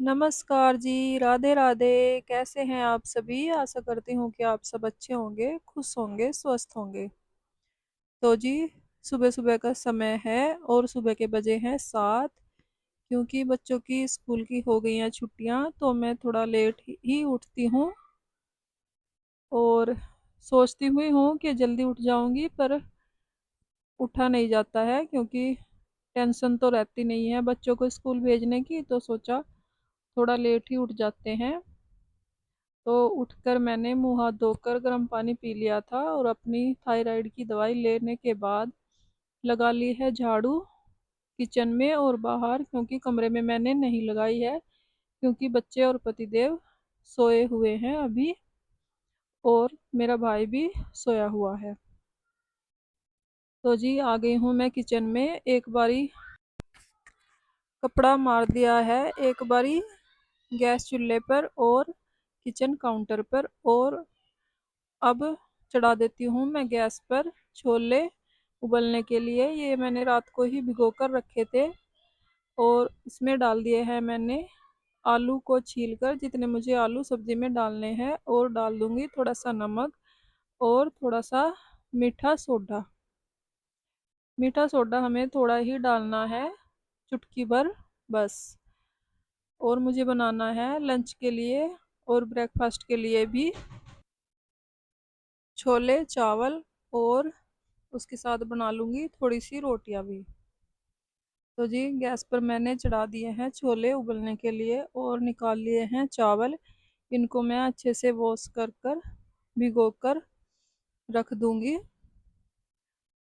नमस्कार जी, राधे राधे। कैसे हैं आप सभी? आशा करती हूँ कि आप सब अच्छे होंगे, खुश होंगे, स्वस्थ होंगे। तो जी, सुबह सुबह का समय है और सुबह के बजे हैं 7। क्योंकि बच्चों की स्कूल की हो गई हैं छुट्टियां, तो मैं थोड़ा लेट ही उठती हूँ और सोचती हुई हूँ कि जल्दी उठ जाऊंगी, पर उठा नहीं जाता है क्योंकि टेंशन तो रहती नहीं है बच्चों को स्कूल भेजने की। तो सोचा थोड़ा लेट ही उठ जाते हैं। तो उठकर मैंने मुंह हाथ धोकर गर्म पानी पी लिया था और अपनी थायराइड की दवाई लेने के बाद लगा ली है झाड़ू किचन में और बाहर, क्योंकि कमरे में मैंने नहीं लगाई है क्योंकि बच्चे और पतिदेव सोए हुए हैं अभी, और मेरा भाई भी सोया हुआ है। तो जी, आ गई हूँ मैं किचन में। एक बारी कपड़ा मार दिया है, एक बारी गैस चूल्हे पर और किचन काउंटर पर, और अब चढ़ा देती हूँ मैं गैस पर छोले उबलने के लिए। ये मैंने रात को ही भिगो कर रखे थे और इसमें डाल दिए हैं मैंने आलू को छीलकर, जितने मुझे आलू सब्जी में डालने हैं, और डाल दूंगी थोड़ा सा नमक और थोड़ा सा मीठा सोडा। मीठा सोडा हमें थोड़ा ही डालना है, चुटकी भर बस। और मुझे बनाना है लंच के लिए और ब्रेकफास्ट के लिए भी छोले चावल, और उसके साथ बना लूंगी थोड़ी सी रोटियां भी। तो जी, गैस पर मैंने चढ़ा दिए हैं छोले उबलने के लिए और निकाल लिए हैं चावल। इनको मैं अच्छे से वॉश कर कर भिगो कर रख दूंगी,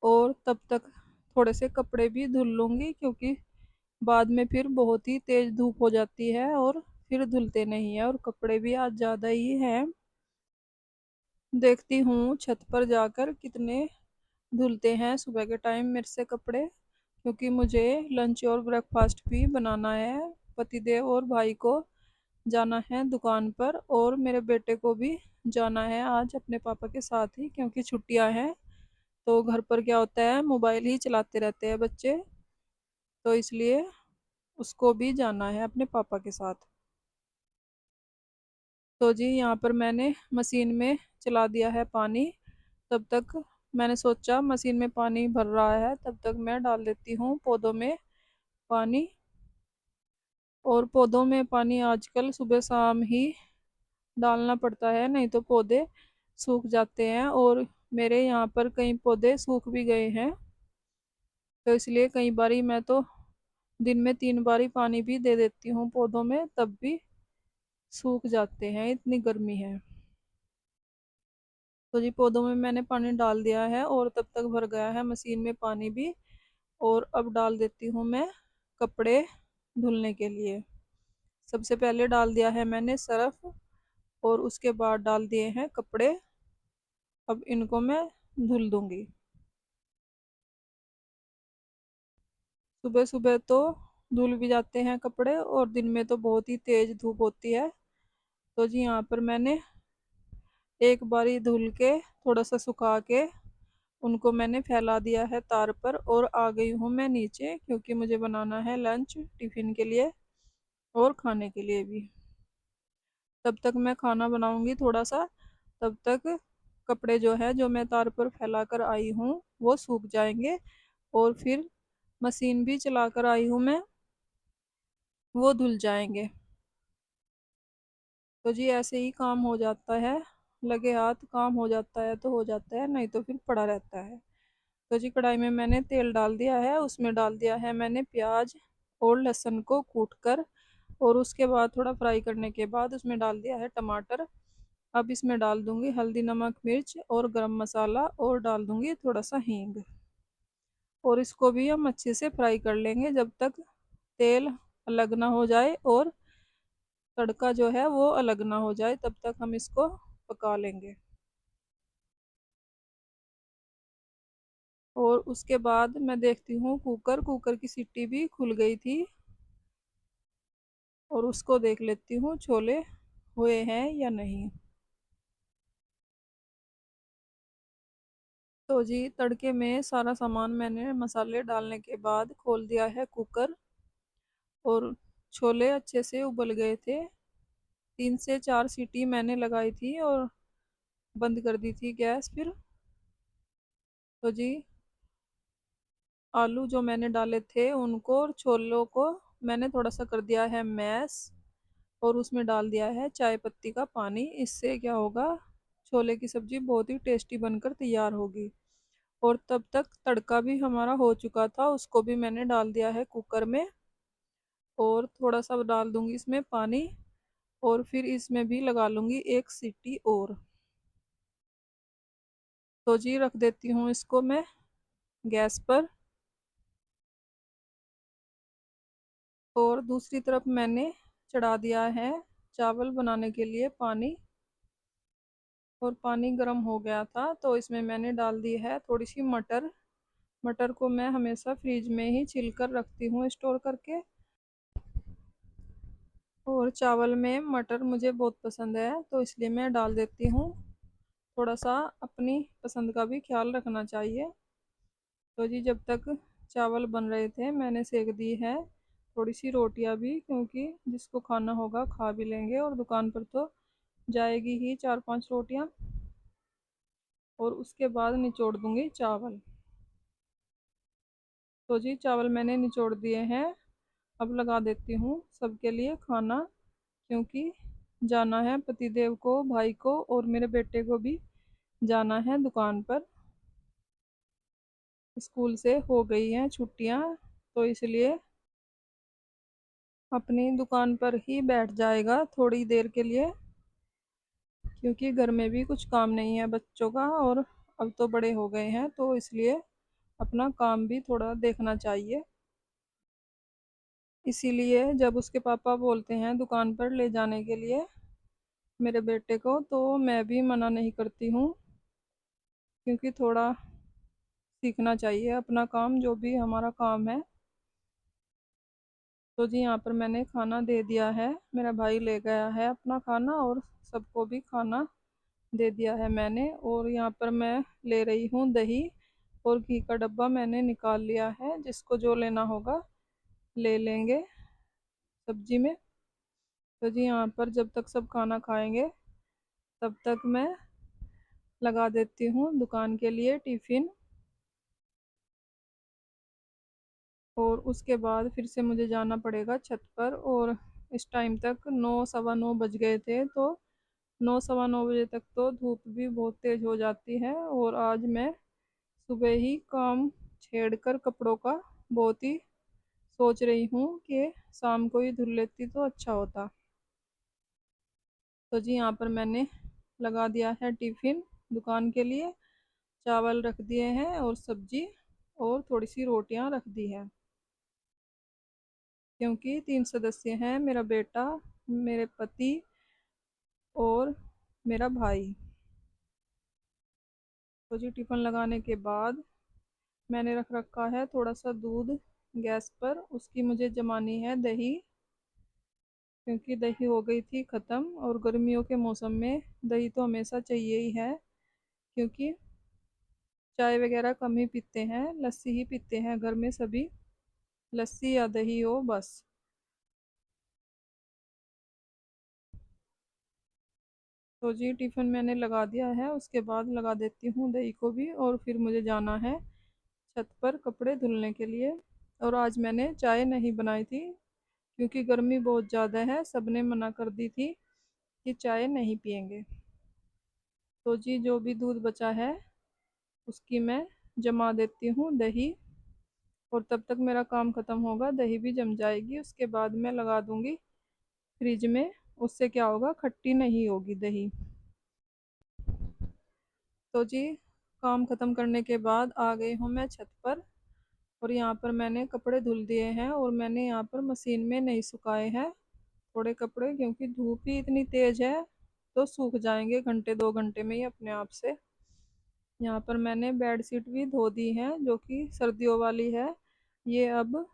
और तब तक थोड़े से कपड़े भी धुल लूंगी क्योंकि बाद में फिर बहुत ही तेज धूप हो जाती है और फिर धुलते नहीं है, और कपड़े भी आज ज़्यादा ही हैं। देखती हूँ छत पर जाकर कितने धुलते हैं सुबह के टाइम मेरे से कपड़े, क्योंकि मुझे लंच और ब्रेकफास्ट भी बनाना है। पतिदेव और भाई को जाना है दुकान पर, और मेरे बेटे को भी जाना है आज अपने पापा के साथ ही, क्योंकि छुट्टियां हैं। तो घर पर क्या होता है, मोबाइल ही चलाते रहते हैं बच्चे, तो इसलिए उसको भी जाना है अपने पापा के साथ। तो जी, यहाँ पर मैंने मशीन में चला दिया है पानी। तब तक मैंने सोचा मशीन में पानी भर रहा है, तब तक मैं डाल देती हूँ पौधों में पानी। और पौधों में पानी आजकल सुबह शाम ही डालना पड़ता है, नहीं तो पौधे सूख जाते हैं, और मेरे यहाँ पर कई पौधे सूख भी गए हैं। तो इसलिए कई बारी मैं तो दिन में 3 बारी पानी भी दे देती हूँ पौधों में, तब भी सूख जाते हैं, इतनी गर्मी है। तो जी, पौधों में मैंने पानी डाल दिया है और तब तक भर गया है मशीन में पानी भी। और अब डाल देती हूँ मैं कपड़े धुलने के लिए। सबसे पहले डाल दिया है मैंने सर्फ, और उसके बाद डाल दिए हैं कपड़े। अब इनको मैं धुल दूंगी। सुबह सुबह तो धुल भी जाते हैं कपड़े, और दिन में तो बहुत ही तेज धूप होती है। तो जी, यहाँ पर मैंने एक बारी धुल के थोड़ा सा सुखा के उनको मैंने फैला दिया है तार पर, और आ गई हूँ मैं नीचे क्योंकि मुझे बनाना है लंच टिफिन के लिए और खाने के लिए भी। तब तक मैं खाना बनाऊंगी थोड़ा सा, तब तक कपड़े जो है जो मैं तार पर फैला कर आई हूँ वो सूख जाएंगे, और फिर मशीन भी चला कर आई हूँ मैं, वो धुल जाएंगे। तो जी, ऐसे ही काम हो जाता है, लगे हाथ काम हो जाता है तो हो जाता है, नहीं तो फिर पड़ा रहता है। तो जी, कढ़ाई में मैंने तेल डाल दिया है, उसमें डाल दिया है मैंने प्याज और लहसुन को कूट कर, और उसके बाद थोड़ा फ्राई करने के बाद उसमें डाल दिया है टमाटर। अब इसमें डाल दूंगी हल्दी नमक मिर्च और गरम मसाला, और डाल दूंगी थोड़ा सा हींग, और इसको भी हम अच्छे से फ्राई कर लेंगे जब तक तेल अलग ना हो जाए और तड़का जो है वो अलग ना हो जाए, तब तक हम इसको पका लेंगे। और उसके बाद मैं देखती हूँ कुकर की सीटी भी खुल गई थी, और उसको देख लेती हूँ छोले हुए हैं या नहीं। तो जी, तड़के में सारा सामान मैंने मसाले डालने के बाद खोल दिया है कुकर, और छोले अच्छे से उबल गए थे। 3 से 4 सीटी मैंने लगाई थी और बंद कर दी थी गैस। फिर तो जी आलू जो मैंने डाले थे उनको और छोलों को मैंने थोड़ा सा कर दिया है मैश, और उसमें डाल दिया है चाय पत्ती का पानी। इससे क्या होगा, छोले की सब्जी बहुत ही टेस्टी बनकर तैयार होगी। और तब तक तड़का भी हमारा हो चुका था, उसको भी मैंने डाल दिया है कुकर में। और थोड़ा सा डाल दूंगी इसमें पानी, और फिर इसमें भी लगा लूंगी 1 सीटी और। तो जी रख देती हूँ इसको मैं गैस पर। और दूसरी तरफ मैंने चढ़ा दिया है चावल बनाने के लिए पानी। और पानी गर्म हो गया था तो इसमें मैंने डाल दी है थोड़ी सी मटर। मटर को मैं हमेशा फ्रिज में ही छिल कर रखती हूँ स्टोर करके। और चावल में मटर मुझे बहुत पसंद है तो इसलिए मैं डाल देती हूँ। थोड़ा सा अपनी पसंद का भी ख्याल रखना चाहिए। तो जी जब तक चावल बन रहे थे मैंने सेक दी है थोड़ी सी रोटियां भी, क्योंकि जिसको खाना होगा खा भी लेंगे, और दुकान पर तो जाएगी ही 4-5 रोटियां। और उसके बाद निचोड़ दूंगी चावल। तो जी चावल मैंने निचोड़ दिए हैं। अब लगा देती हूँ सबके लिए खाना, क्योंकि जाना है पतिदेव को, भाई को और मेरे बेटे को भी जाना है दुकान पर। स्कूल से हो गई हैं छुट्टियां, तो इसलिए अपनी दुकान पर ही बैठ जाएगा थोड़ी देर के लिए, क्योंकि घर में भी कुछ काम नहीं है बच्चों का, और अब तो बड़े हो गए हैं तो इसलिए अपना काम भी थोड़ा देखना चाहिए। इसीलिए जब उसके पापा बोलते हैं दुकान पर ले जाने के लिए मेरे बेटे को, तो मैं भी मना नहीं करती हूँ, क्योंकि थोड़ा सीखना चाहिए अपना काम, जो भी हमारा काम है। तो जी यहाँ पर मैंने खाना दे दिया है, मेरा भाई ले गया है अपना खाना, और सबको भी खाना दे दिया है मैंने। और यहाँ पर मैं ले रही हूँ दही, और घी का डब्बा मैंने निकाल लिया है, जिसको जो लेना होगा ले लेंगे सब्जी में। तो जी यहाँ पर जब तक सब खाना खाएंगे तब तक मैं लगा देती हूँ दुकान के लिए टिफ़िन। और उसके बाद फिर से मुझे जाना पड़ेगा छत पर। और इस टाइम तक 9 सवा 9 बज गए थे, तो 9 सवा 9 बजे तक तो धूप भी बहुत तेज़ हो जाती है। और आज मैं सुबह ही काम छेड़ कर कपड़ों का बहुत ही सोच रही हूँ कि शाम को ही धुल लेती तो अच्छा होता। तो जी यहाँ पर मैंने लगा दिया है टिफ़िन दुकान के लिए। चावल रख दिए हैं और सब्जी और थोड़ी सी रोटियां रख दी है, क्योंकि 3 सदस्य हैं, मेरा बेटा, मेरे पति और मेरा भाई। तो जी टिफ़िन लगाने के बाद मैंने रख रखा है थोड़ा सा दूध गैस पर, उसकी मुझे जमानी है दही, क्योंकि दही हो गई थी ख़त्म। और गर्मियों के मौसम में दही तो हमेशा चाहिए ही है, क्योंकि चाय वगैरह कम ही पीते हैं, लस्सी ही पीते हैं घर में सभी। लस्सी या दही हो बस। तो जी टिफ़िन मैंने लगा दिया है, उसके बाद लगा देती हूँ दही को भी, और फिर मुझे जाना है छत पर कपड़े धुलने के लिए। और आज मैंने चाय नहीं बनाई थी, क्योंकि गर्मी बहुत ज़्यादा है, सबने मना कर दी थी कि चाय नहीं पियेंगे। तो जी जो भी दूध बचा है उसकी मैं जमा देती हूँ दही, और तब तक मेरा काम ख़त्म होगा, दही भी जम जाएगी, उसके बाद मैं लगा दूँगी फ्रिज में। उससे क्या होगा, खट्टी नहीं होगी दही। तो जी काम ख़त्म करने के बाद आ गई हूँ मैं छत पर। और यहाँ पर मैंने कपड़े धुल दिए हैं, और मैंने यहाँ पर मशीन में नहीं सुखाए हैं थोड़े कपड़े, क्योंकि धूप ही इतनी तेज़ है, तो सूख जाएंगे घंटे 2 घंटे में ही अपने आप से। यहाँ पर मैंने बेड शीट भी धो दी है, जो कि सर्दियों वाली है। ये अब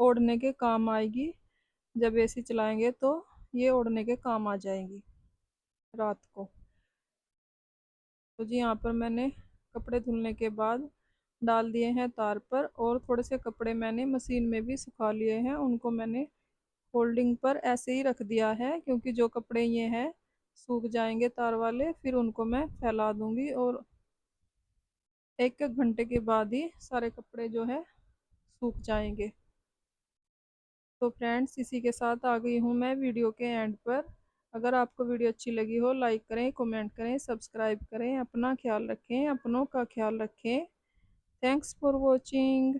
ओढ़ने के काम आएगी, जब एसी चलाएंगे तो ये ओढ़ने के काम आ जाएगी रात को। तो जी यहाँ पर मैंने कपड़े धुलने के बाद डाल दिए हैं तार पर, और थोड़े से कपड़े मैंने मशीन में भी सुखा लिए हैं, उनको मैंने फोल्डिंग पर ऐसे ही रख दिया है, क्योंकि जो कपड़े ये हैं सूख जाएंगे तार वाले, फिर उनको मैं फैला दूंगी और एक एक घंटे के बाद ही सारे कपड़े जो है सूख जाएंगे। तो फ्रेंड्स, इसी के साथ आ गई हूँ मैं वीडियो के एंड पर। अगर आपको वीडियो अच्छी लगी हो, लाइक करें, कमेंट करें, सब्सक्राइब करें। अपना ख्याल रखें, अपनों का ख्याल रखें। Thanks for watching.